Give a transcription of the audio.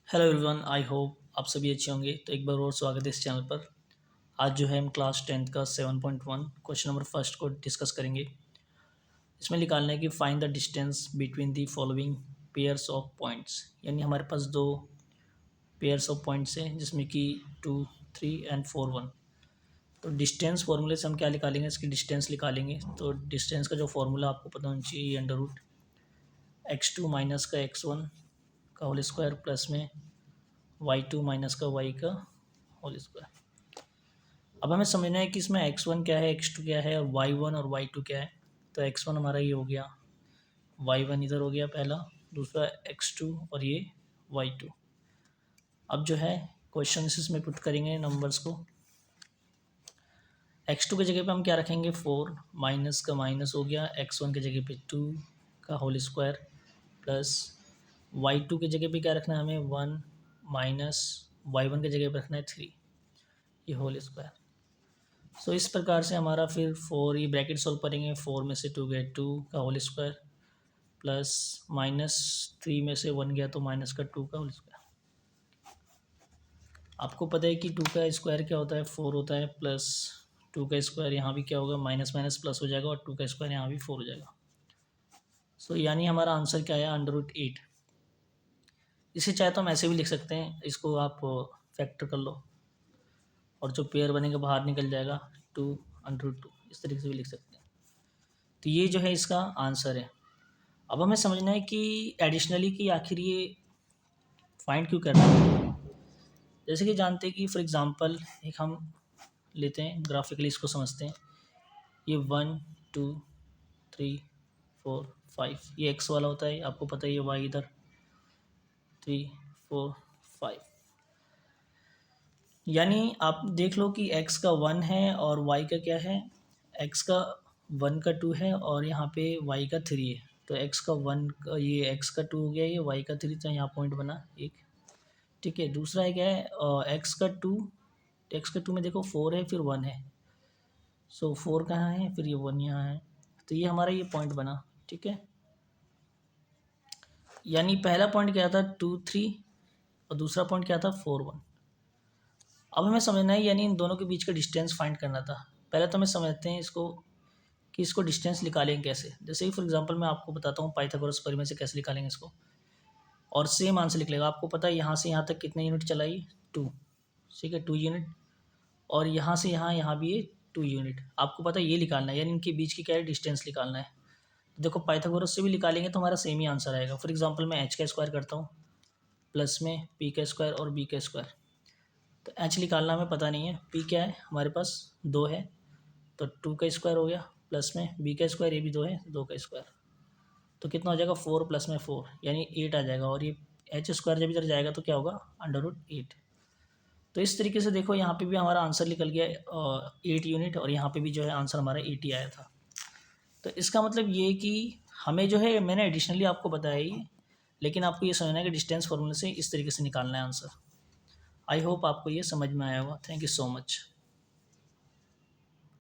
Hello everyone, I hope आप सभी अच्छे होंगे। तो एक बार और स्वागत है इस चैनल पर। आज जो है हम क्लास 10th का 7.1 क्वेश्चन नंबर फर्स्ट को डिस्कस करेंगे। इसमें निकालना है कि find the distance between the following pairs of points. यानी हमारे पास दो पेयर्स ऑफ पॉइंट्स हैं जिसमें कि 2, 3 एंड 4, 1। तो डिस्टेंस फार्मूले से हम क्या निकालेंगे, इसकी डिस्टेंस निकालेंगे। तो डिस्टेंस का जो फार्मूला आपको पता होना चाहिए, अंडर रूट x2 माइनस का x1 का होल स्क्वायर प्लस में y2 माइनस का y का होल स्क्वायर। अब हमें समझना है कि इसमें x1 क्या है, x2 क्या है और y1 और y2 क्या है। तो x1 हमारा ये हो गया, y1 इधर हो गया पहला, दूसरा x2 और ये y2। अब जो है क्वेश्चन इसमें पुट करेंगे नंबर्स को। x2 की जगह पे हम क्या रखेंगे, 4 माइनस का माइनस हो गया, x1 की जगह पे 2 का होल स्क्वायर प्लस y2 की जगह पे क्या रखना है हमें, 1 माइनस y1 की जगह पे रखना है 3, ये होल स्क्वायर। सो इस प्रकार से हमारा फिर 4, ये ब्रैकेट सॉल्व करेंगे, 4 में से 2 गए 2 का होल स्क्वायर प्लस माइनस 3 में से 1 गया तो माइनस का 2 का होल स्क्वायर। आपको पता है कि 2 का स्क्वायर क्या होता है, 4 होता है, प्लस 2 का स्क्वायर यहाँ भी क्या होगा, माइनस माइनस प्लस हो जाएगा और 2 का स्क्वायर यहाँ भी 4 हो जाएगा। सो यानी हमारा आंसर क्या आया, √8। इसे चाहे तो हम ऐसे भी लिख सकते हैं, इसको आप फैक्टर कर लो और जो पेयर बनेगा बाहर निकल जाएगा, 2√2, इस तरीके से भी लिख सकते हैं। तो ये जो है इसका आंसर है। अब हमें समझना है कि एडिशनली कि आखिर ये फाइंड क्यों करना है। जैसे कि जानते हैं कि फॉर एग्जांपल एक हम लेते हैं, ग्राफिकली इसको समझते हैं। ये 1, 2, 3, 4, 5 ये एक्स वाला होता है, आपको पता है ये वाई इधर 3, 4, 5। यानी आप देख लो कि x का 1 है और y का क्या है, x का 1 का 2 है और यहाँ पे y का 3 है। तो x का 1 का, ये x का 2 हो गया, ये y का 3, तो यहाँ पॉइंट बना एक। ठीक है, दूसरा है क्या है, x का 2 में देखो 4 है फिर 1 है। सो 4 कहाँ है, फिर ये 1 यहाँ है, तो ये हमारा ये पॉइंट बना। ठीक है, यानी पहला पॉइंट क्या था, 2, 3 और दूसरा पॉइंट क्या था, 4, 1। अब हमें समझना है यानी इन दोनों के बीच का डिस्टेंस फाइंड करना था। पहले तो हमें समझते हैं इसको कि इसको डिस्टेंस निकालेंगे कैसे। जैसे ही फॉर एग्जांपल मैं आपको बताता हूँ पाइथागोरस प्रमेय से कैसे निकालेंगे इसको, और सेम आंसर लिख लेगा। आपको पता है यहाँ से यहाँ तक कितने यूनिट चलाई, 2। ठीक है, 2 यूनिट, और यहाँ से यहाँ यहाँ भी ये 2 यूनिट। आपको पता है ये निकालना है, यानी इनके बीच की क्या है, डिस्टेंस निकालना है। देखो पाइथागोरस से भी निकालेंगे तो हमारा सेम ही आंसर आएगा। फॉर एग्जाम्पल मैं एच का स्क्वायर करता हूँ प्लस में पी का स्क्वायर और बी का स्क्वायर। तो एच निकालना हमें पता नहीं है, पी क्या है हमारे पास 2 है, तो 2 का स्क्वायर हो गया, प्लस में बी का स्क्वायर, ये भी 2 है, 2 का स्क्वायर। तो कितना हो जाएगा, 4 प्लस में 4 यानी 8 आ जाएगा। और ये एच स्क्वायर जब इधर जाएगा तो क्या होगा, √8। तो इस तरीके से देखो यहाँ पे भी हमारा आंसर निकल गया 8 यूनिट, और यहाँ पे भी जो है आंसर हमारा 80 आया था। तो इसका मतलब ये कि हमें जो है, मैंने एडिशनली आपको बताया ही, लेकिन आपको ये समझना है कि डिस्टेंस फॉर्मूले से इस तरीके से निकालना है आंसर। आई होप आपको ये समझ में आया होगा। Thank you so much.